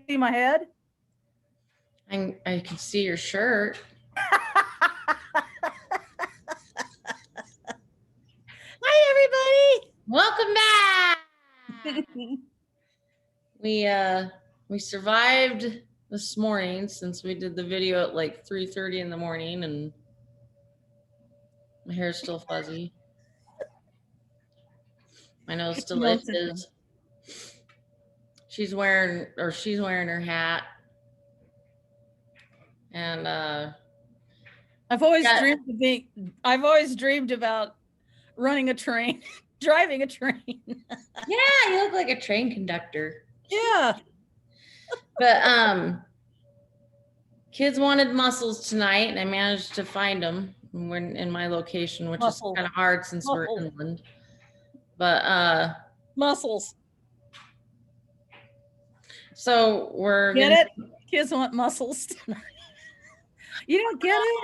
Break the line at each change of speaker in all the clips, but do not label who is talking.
see my head?
I can see your shirt.
Hi,
Welcome back.
everybody.
We survived this morning since we did the video at like 3:30 in the morning, and my hair's still fuzzy. My nose still itches. She's wearing her hat, and
I've always dreamed about running a train, driving a train.
yeah, you look like a train conductor.
Yeah.
But kids wanted mussels tonight, and I managed to find them. We're in my location, which is kind of hard since we're inland. But
mussels.
So we're
get it? Kids want mussels tonight. You don't get it?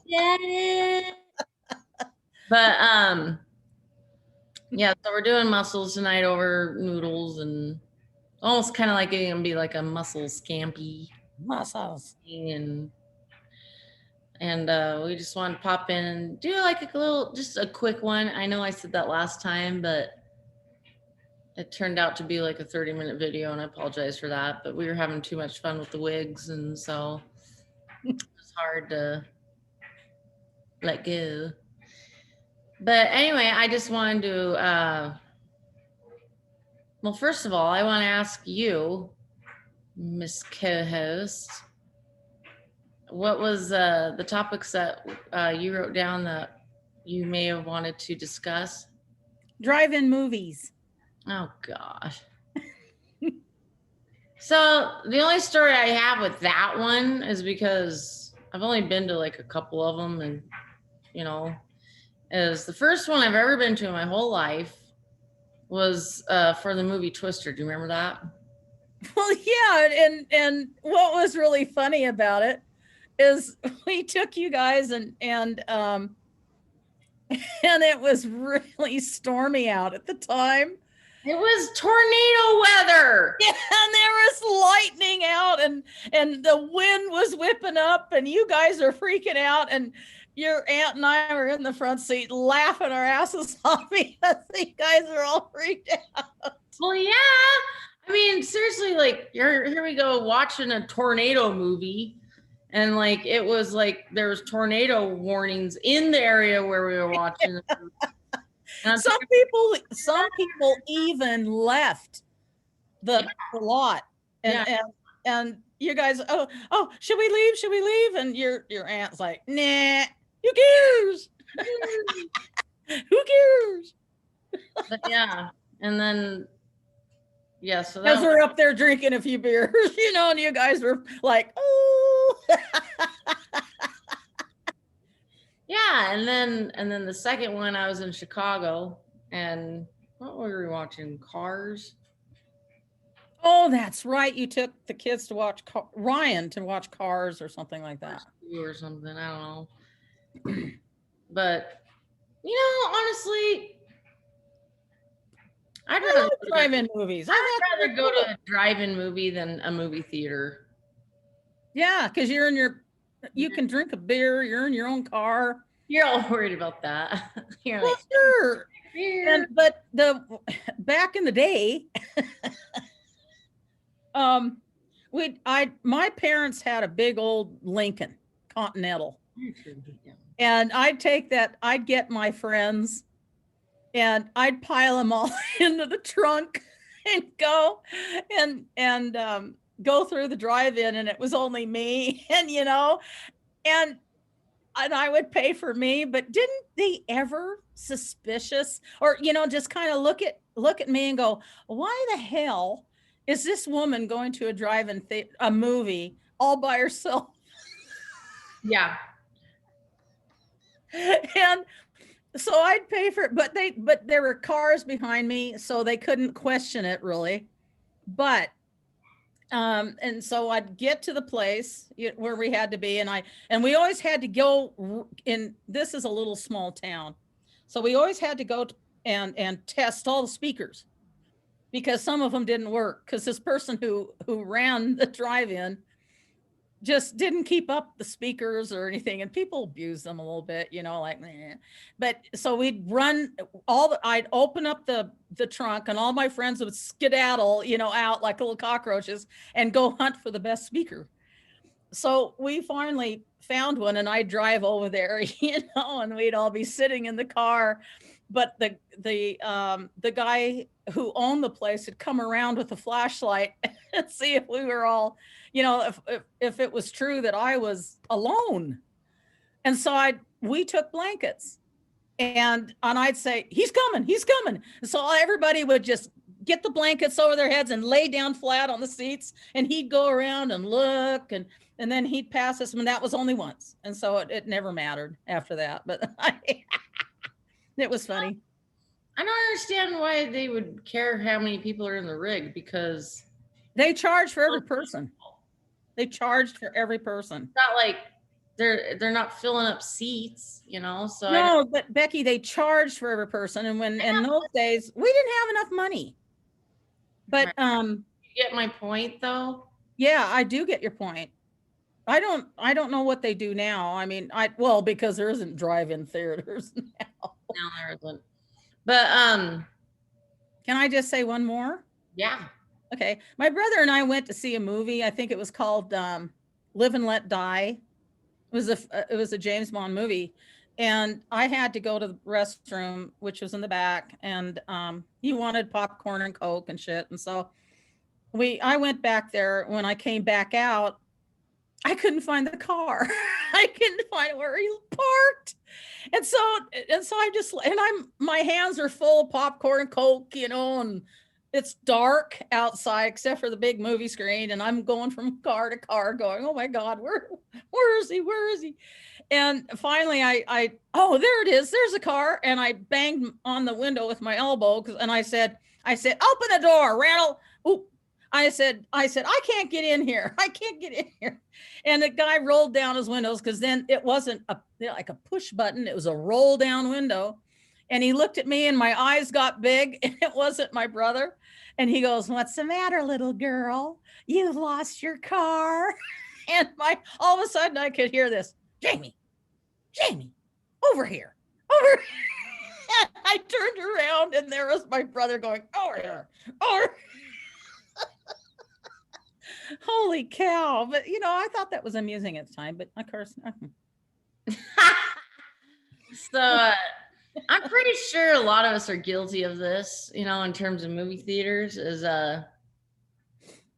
Get it. But yeah, so we're doing mussels tonight over noodles, and almost kind of like it's gonna be like a mussel scampi.
Mussels.
And we just want to pop in and do like just a quick one. I know I said that last time, but it turned out to be like a 30-minute video, and I apologize for that, but we were having too much fun with the wigs, and so it's hard to let go. But anyway, I just wanted to well, first of all, I want to ask you, Miss Co-host, what was the topics that you wrote down that you may have wanted to discuss?
Drive-in movies.
Oh gosh. So the only story I have with that one is because I've only been to like a couple of them, and is the first one I've ever been to in my whole life was for the movie Twister. Do you remember that?
Well, yeah, and what was really funny about it is we took you guys and it was really stormy out at the time.
It was tornado weather.
Yeah, and there was lightning out, and the wind was whipping up, and you guys are freaking out, and your aunt and I were in the front seat laughing our asses off because you guys are all freaked out.
Well, yeah. I mean, seriously, like here we go watching a tornado movie, and like it was like there was tornado warnings in the area where we were watching.
Some people even left the lot, and you guys, oh, should we leave? And your aunt's like, nah, who cares? Who cares?
But yeah, and then so
as we're up there drinking a few beers, and you guys were like, oh.
Yeah, and then the second one, I was in Chicago, and what were we watching? Cars.
Oh, that's right. You took the kids to watch Ryan to watch Cars or something like that.
Or something, I don't know. But honestly, I'd rather
drive-in movies.
I'd rather go to a drive-in movie than a movie theater.
Yeah, because you can drink a beer. You're in your own car.
You're all worried about that.
You're well, sure. But back in the day, my parents had a big old Lincoln Continental, and I'd get my friends, and I'd pile them all into the trunk and go and go through the drive-in, and it was only me, and I would pay for me, but didn't they ever suspicious or just kind of look at me and go, why the hell is this woman going to a drive-in a movie all by herself?
Yeah.
And so I'd pay for it, but there were cars behind me, so they couldn't question it really. But and so I'd get to the place where we had to be, and we always had to go in. This is a little small town, so we always had to go and test all the speakers. because some of them didn't work because this person who ran the drive-in just didn't keep up the speakers or anything, and people abuse them a little bit, like meh. But so we'd run I'd open up the trunk, and all my friends would skedaddle, out like little cockroaches and go hunt for the best speaker. So we finally found one, and I'd drive over there, and we'd all be sitting in the car. But the guy who owned the place had come around with a flashlight and see if we were all, if it was true that I was alone. And so we took blankets, and I'd say, he's coming. And so everybody would just get the blankets over their heads and lay down flat on the seats, and he'd go around and look, and then he'd pass us, and that was only once. And so it never mattered after that, but it was funny.
I don't understand why they would care how many people are in the rig, because
they charge for every person. They charged for every person.
It's not like they're not filling up seats, so
no, but Becky, they charged for every person. And when in those days we didn't have enough money. But
you get my point though?
Yeah, I do get your point. I don't know what they do now. I mean, because there isn't drive-in theaters now.
No, there isn't. But
can I just say one more?
Yeah.
Okay. My brother and I went to see a movie. I think it was called Live and Let Die. It was a James Bond movie, and I had to go to the restroom, which was in the back, and he wanted popcorn and Coke and shit. And so I went back there. When I came back out, I couldn't find the car. I couldn't find where he parked. And so my hands are full of popcorn and Coke, and it's dark outside except for the big movie screen. And I'm going from car to car going, oh my God, where is he? Where is he? And finally oh, there it is. There's a car. And I banged on the window with my elbow. And I said, open the door, Randall. Ooh. I said, I can't get in here. I can't get in here. And the guy rolled down his windows, because then it wasn't like a push button. It was a roll down window. And he looked at me, and my eyes got big, and it wasn't my brother. And he goes, what's the matter, little girl? You lost your car. And all of a sudden I could hear this, Jamie, over here. And I turned around, and there was my brother going, over here. Holy cow. But I thought that was amusing at the time, but of course.
So I'm pretty sure a lot of us are guilty of this, in terms of movie theaters, is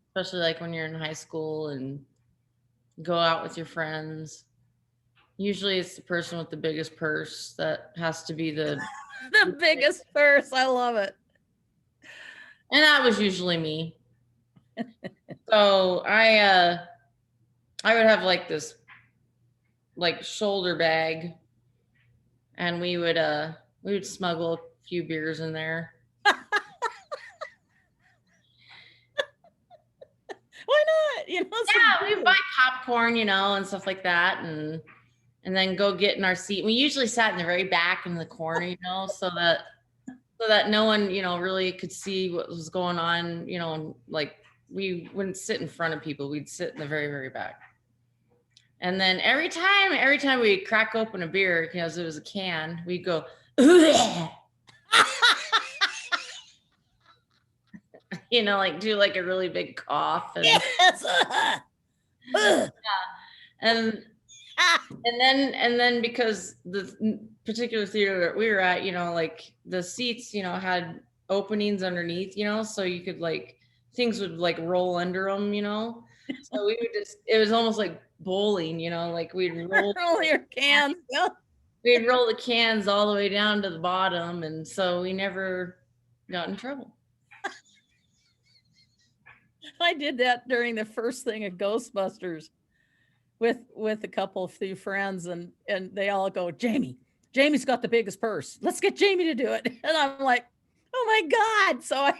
especially like when you're in high school and go out with your friends. Usually it's the person with the biggest purse that has to be the
biggest purse. I love it.
And that was usually me. So I would have like this shoulder bag, and we would smuggle a few beers in there.
Why not?
Yeah, we buy popcorn, and stuff like that, and then go get in our seat. We usually sat in the very back in the corner, so that no one, really could see what was going on, and like we wouldn't sit in front of people. We'd sit in the very, very back. And then every time we'd crack open a beer, because it was a can, we'd go, like do like a really big cough. And,
yes.
Yeah. And then because the particular theater that we were at, like the seats, had openings underneath, so you could things would roll under them, so we would it was almost like bowling, like we'd
roll your cans.
We'd roll the cans all the way down to the bottom. And so we never got in trouble.
I did that during the first thing of Ghostbusters with a few friends, and they all go, Jamie's got the biggest purse. Let's get Jamie to do it. And I'm like, oh my God. So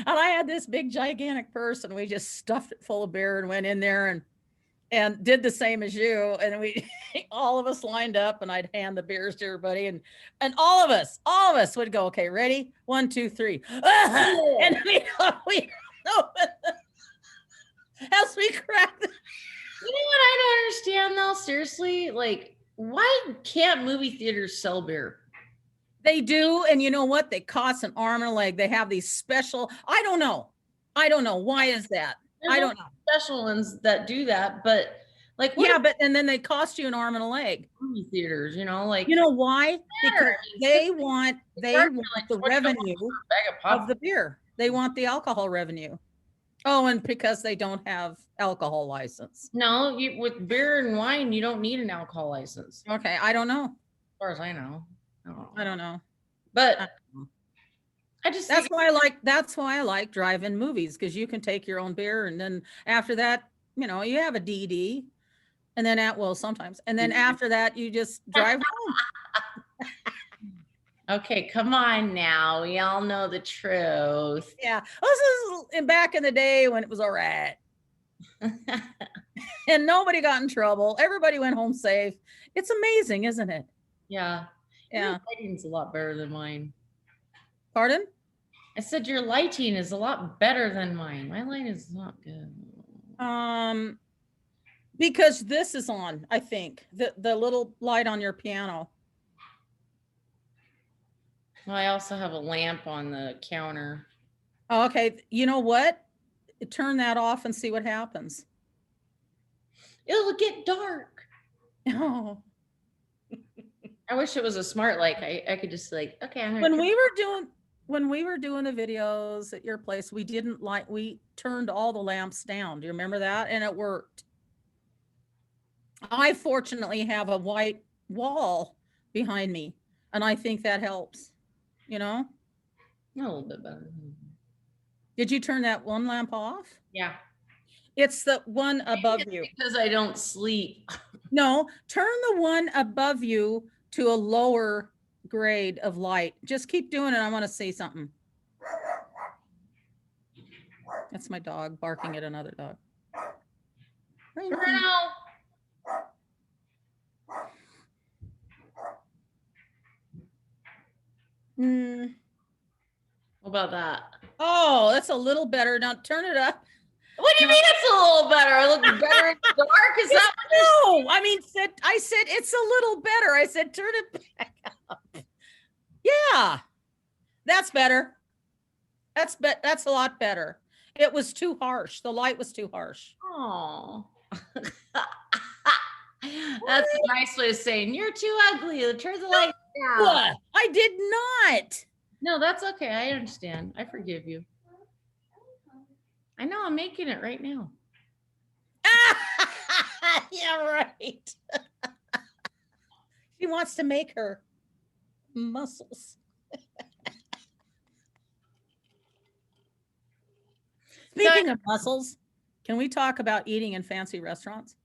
I had this big gigantic purse, and we just stuffed it full of beer and went in there, and and did the same as you. And we, all of us lined up, and I'd hand the beers to everybody, and all of us would go, okay, ready? 1, 2, 3. And we as we cracked.
You know what I don't understand though? Seriously, like, why can't movie theaters sell beer?
They do, and you know what? They cost an arm and a leg. They have these special. I don't know. Why is that? I don't know.
Special ones that do that, but like,
Yeah, but and then they cost you an arm and a leg.
movie theaters, like,
you know why? Because they want
like
the revenue of the beer. They want the alcohol revenue. Oh, and because they don't have alcohol license.
No, with beer and wine, you don't need an alcohol license.
Okay, I don't know.
As far as I know.
I don't know.
But I just
that's why I like drive-in movies, because you can take your own beer, and then after that, you have a DD, and then sometimes, and then after that you just drive home.
Okay, come on now. We all know the truth.
Yeah. This is back in the day when it was all right. And nobody got in trouble. Everybody went home safe. It's amazing, isn't it?
Yeah.
Yeah.
Your lighting's a lot better than mine.
Pardon?
I said your lighting is a lot better than mine. My light is not good.
Because this is on, I think. The little light on your piano.
Well, I also have a lamp on the counter.
Oh, okay. You know what? Turn that off and see what happens.
It'll get dark.
Oh.
I wish it was a smart light. I could just okay.
When we were doing the videos at your place, we turned all the lamps down. Do you remember that? And it worked. I fortunately have a white wall behind me, and I think that helps. A
little bit better.
Did you turn that one lamp off?
Yeah.
It's the one above you.
Because I don't sleep.
No, turn the one above you to a lower grade of light. Just keep doing it. I want to say something. That's my dog barking at another dog.
Bruno. What about that?
Oh, that's a little better. Now turn it up.
What do you mean it's a little better? I look better in the dark? Is that
what no, I said it's a little better. I said turn it back up. Yeah. That's better. That's a lot better. It was too harsh. The light was too harsh.
Oh. That's a nice way of saying you're too ugly. Turn the light down.
I did not.
No, that's okay. I understand. I forgive you. I know, I'm making it right now.
Yeah, right. She wants to make her muscles. Speaking of muscles, can we talk about eating in fancy restaurants?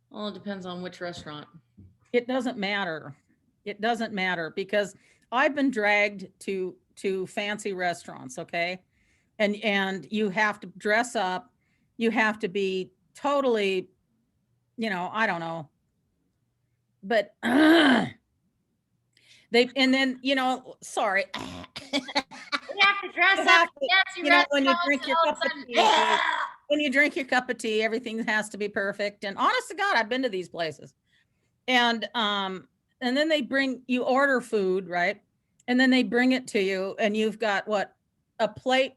Well, it depends on which restaurant.
It doesn't matter. It doesn't matter, because I've been dragged to fancy restaurants, okay? And you have to dress up. You have to be totally, I don't know. But sorry.
You have to dress up.
When you drink your cup of tea, when you drink your cup of tea, everything has to be perfect. And honest to God, I've been to these places. And then you order food, right? And then they bring it to you, and you've got a plate,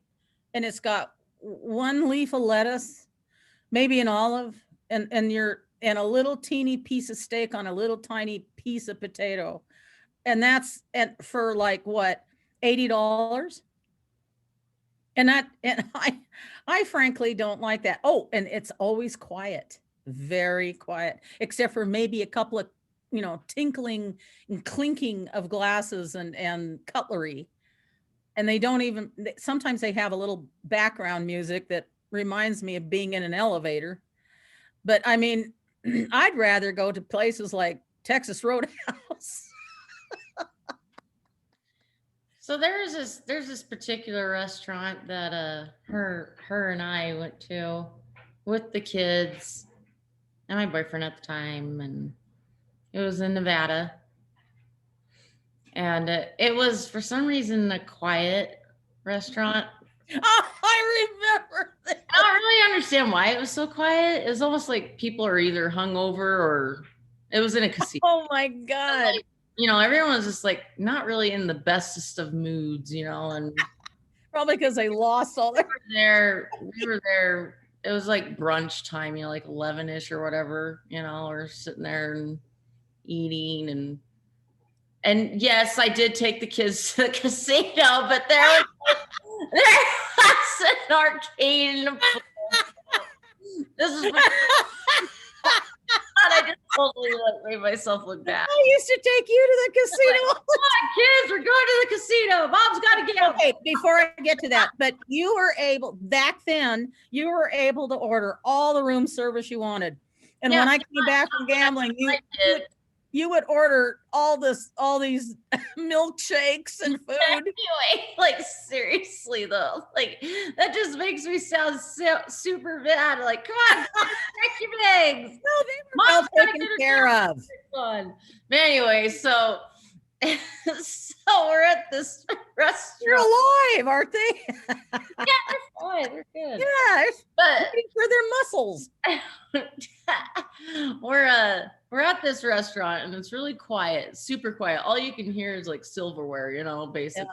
and it's got one leaf of lettuce, maybe an olive, and a little teeny piece of steak on a little tiny piece of potato. And that's for $80. And I frankly don't like that. Oh, and it's always quiet, very quiet, except for maybe a couple of, tinkling and clinking of glasses and cutlery. And sometimes they have a little background music that reminds me of being in an elevator. But I mean, I'd rather go to places like Texas Roadhouse.
So there's this particular restaurant that her and I went to. with the kids and my boyfriend at the time, and it was in Nevada. And it was, for some reason, a quiet restaurant.
Oh, I remember that.
I don't really understand why it was so quiet. It was almost like people are either hungover or it was in a casino.
Oh my God.
Like, you know, everyone was just like not really in the bestest of moods, you know, and
Probably because they lost all their.
we were there. It was like brunch time, you know, like 11-ish or whatever, you know, we're sitting there and eating and yes, I did take the kids to the casino, but there was an arcade. This is I just totally made myself look bad.
I used to take you to the casino.
Come on, kids, we're going to the casino. Mom's got to get.
Okay, before I get to that, but you were able, back then, you were able to order all the room service you wanted. And when I came back from gambling, you would order all these milkshakes and food.
Anyway, like seriously though, like that just makes me sound super bad. Like, come on, check your bags.
No, they were well taken care of.
Fun. But anyway, so we're at this restaurant.
They're alive, aren't they?
Yeah, they're fine. They're good.
Yeah,
But
for their muscles.
we're at this restaurant and it's really quiet, super quiet. All you can hear is like silverware, you know, basically.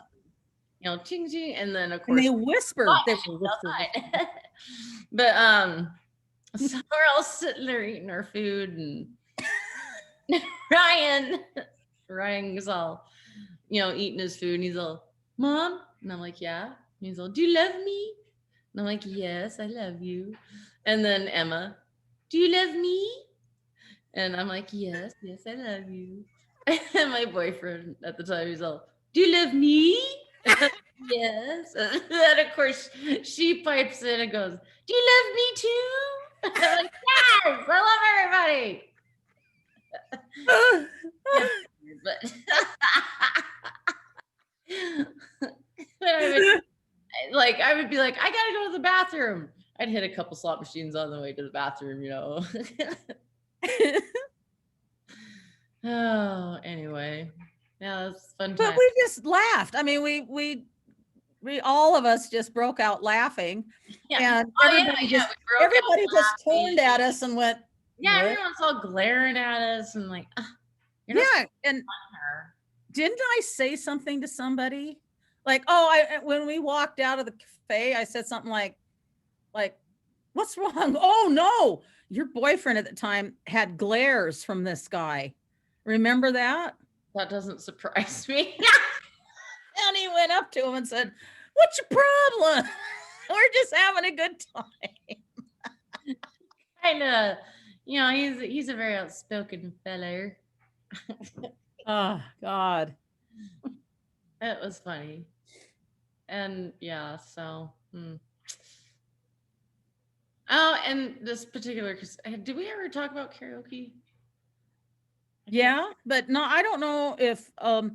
Yeah. You know, ching ching, and then of course
and they whispered. They were whispering.
But so we're all sitting there eating our food, and Ryan's all, you know, eating his food, and he's all, Mom, and I'm like, yeah. And he's all, do you love me? And I'm like, yes, I love you. And then Emma, do you love me? And I'm like, yes, I love you. And my boyfriend at the time, he's all, do you love me? Yes. And then of course she pipes in and goes, do you love me too? I'm like, yes, I love everybody. But I would be like, I gotta go to the bathroom. I'd hit a couple slot machines on the way to the bathroom, you know. Oh, anyway. Yeah, that's fun time.
But we just laughed. I mean, we all of us just broke out laughing.
Yeah.
And everybody just turned at us and went,
yeah, what? Everyone's all glaring at us and like, you're not
and didn't I say something to somebody? Like, when we walked out of the cafe, I said something like, what's wrong? Oh no, your boyfriend at the time had glares from this guy. Remember that?
That doesn't surprise me.
And he went up to him and said, what's your problem? We're just having a good time.
Kind of, you know, he's a very outspoken fellow.
Oh God.
It was funny. And yeah, so oh, and this particular, did we ever talk about karaoke?
Yeah, but no, I don't know if
no,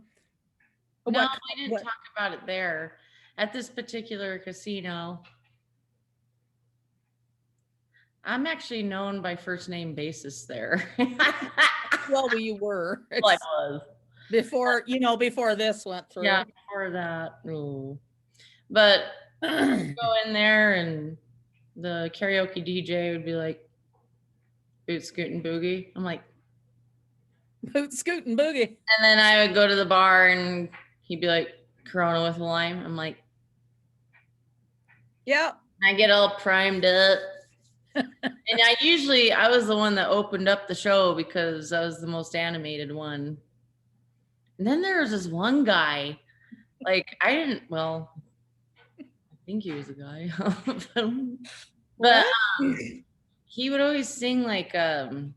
we didn't talk about it there. At this particular casino, I'm actually known by first name basis there.
Well, you were.
Well, I was.
Before this went through.
Yeah, before that. Ooh. But go in there and the karaoke DJ would be like, boot, scoot, and boogie. I'm like,
boot, scoot, and boogie.
And then I would go to the bar and he'd be like, Corona with a lime. I'm like,
yeah.
I get all primed up. And I was the one that opened up the show because I was the most animated one. And then there was this one guy, like I think he was a guy, but he would always sing like, can't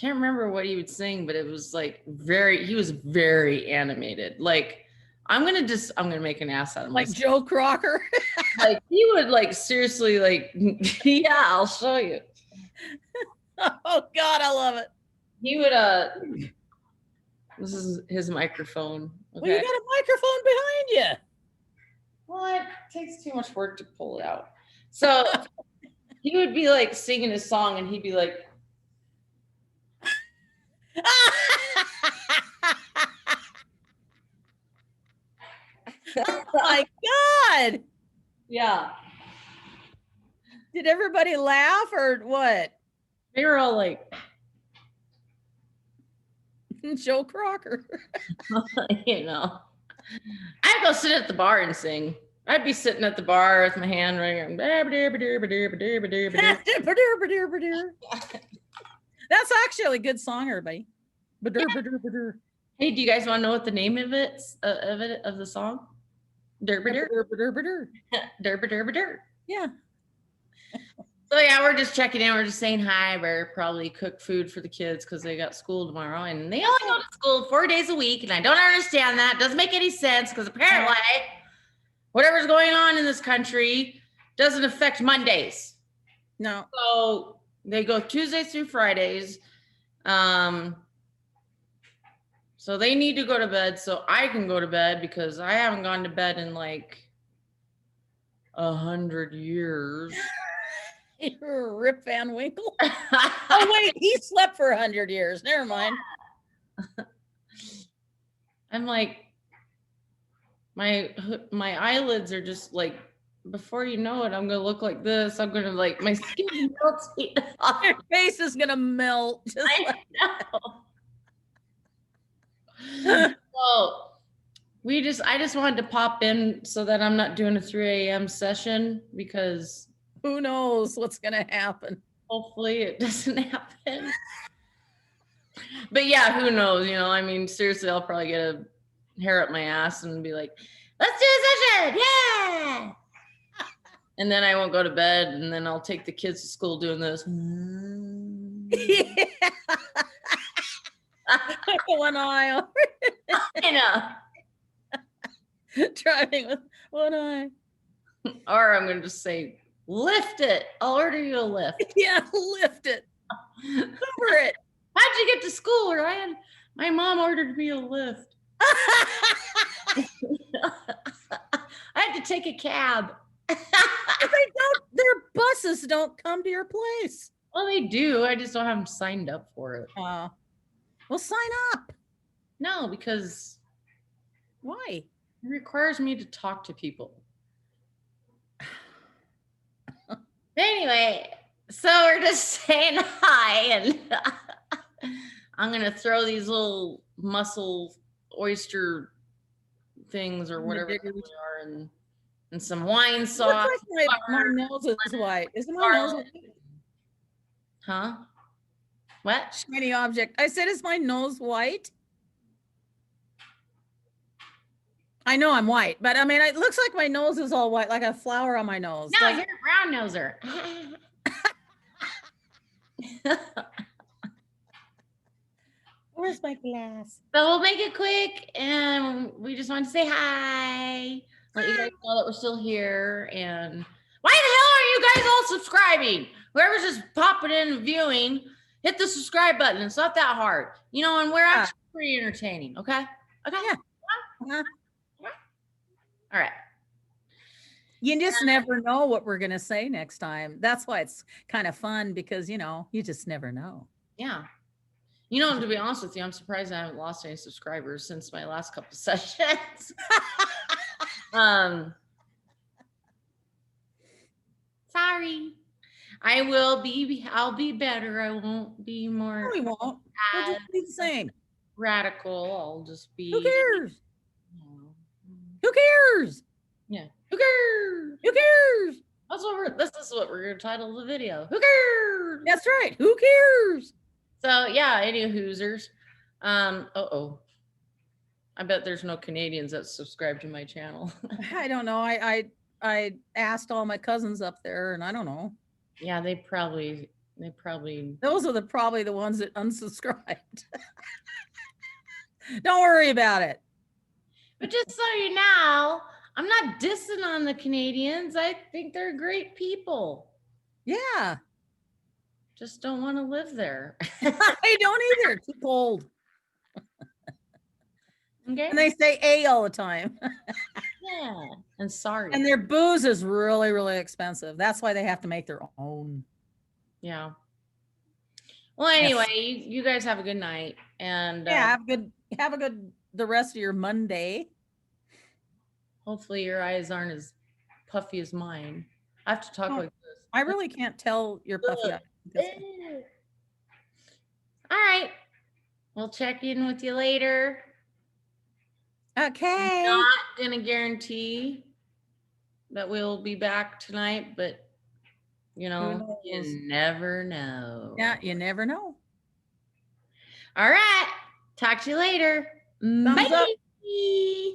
remember what he would sing, but it was like he was very animated. Like, I'm going to make an ass out of
like
myself.
Joe Crocker.
Like he would like seriously like, yeah, I'll show you.
Oh God, I love it.
He would, this is his microphone. Okay.
Well, you got a microphone behind you.
Well, it takes too much work to pull it out. So He would be like singing a song and he'd be like,
Oh my God.
yeah.
Did everybody laugh or what?
They were all like,
Joe Crocker.
you know, I'd go sit at the bar and sing. I'd be sitting at the bar with my hand ringing. That's
actually a good song, everybody. Badur.
Hey, do you guys want to know what the name of of the song? Derbadur. Derbadur.
Yeah.
So yeah, we're just checking in. We're just saying hi. We're probably cook food for the kids because they got school tomorrow, and they only go to school 4 days a week, and I don't understand that. Doesn't make any sense because apparently whatever's going on in this country doesn't affect Mondays.
No.
So they go Tuesdays through Fridays. So they need to go to bed so I can go to bed because I haven't gone to bed in like 100 years.
Rip Van Winkle. Oh wait, he slept for 100 years. Never mind.
I'm like, my eyelids are just like, before you know it, I'm gonna look like this. I'm gonna like my skin melts.
Your face is gonna melt. Just
I know. So I just wanted to pop in so that I'm not doing a 3 a.m. session because
who knows what's gonna happen.
Hopefully it doesn't happen. But yeah, who knows? You know, I mean, seriously, I'll probably get a hair up my ass and be like, let's do a session. Yeah. And then I won't go to bed and then I'll take the kids to school doing this.
Yeah. One eye.
I know.
Driving with one eye.
Or I'm going to just say, lift it. I'll order you a lift.
Yeah, lift it. Cover it.
How'd you get to school, Ryan? My mom ordered me a lift. I had to take a cab.
Their buses don't come to your place.
Well, they do. I just don't have them signed up for it.
Well, sign up.
No, because
why?
It requires me to talk to people. Anyway, so we're just saying hi, and I'm gonna throw these little mussel oyster things or whatever they are, and some wine sauce.
Like my nose is white. Isn't my nose white?
Huh? What?
Shiny object. I said, is my nose white? I know I'm white, but I mean, it looks like my nose is all white, like a flower on my nose.
No, you're a brown noser.
Where's my glass?
So we'll make it quick, and we just want to say hi. Let you guys know that we're still here. And why the hell are you guys all subscribing? Whoever's just popping in and viewing, hit the subscribe button. It's not that hard, you know. And we're actually pretty entertaining. Okay. Okay.
Yeah.
All right.
You just never know what we're going to say next time. That's why it's kind of fun because, you know, you just never know.
Yeah. You know, to be honest with you, I'm surprised I haven't lost any subscribers since my last couple sessions. Sorry. I'll be better. I won't be more.
No, we won't. We'll just be the same.
Radical. I'll just be.
Who cares? Who cares?
Yeah. Who cares?
Who cares?
This is what we're gonna title the video. Who cares?
That's right. Who cares?
So yeah, any Hoosers. I bet there's no Canadians that subscribe to my channel.
I don't know. I asked all my cousins up there, and I don't know.
Yeah, they probably.
Those are probably the ones that unsubscribed. Don't worry about it.
But just so you know, I'm not dissing on the Canadians. I think they're great people.
Yeah.
Just don't want to live there.
I don't either. Too cold.
Okay.
And they say A all the time.
Yeah. And sorry.
And their booze is really, really expensive. That's why they have to make their own.
Yeah. Well, anyway, you guys have a good night. And
Yeah, have a good the rest of your Monday.
hopefully your eyes aren't as puffy as mine. I have to talk
Oh,
like this.
I really can't tell your puffy eye.
All right. We'll check in with you later.
Okay.
Not gonna guarantee that we'll be back tonight, but you know,
knows?
you never know.
Yeah, you never know.
All right. Talk to you later.
Thumbs up.
Bye.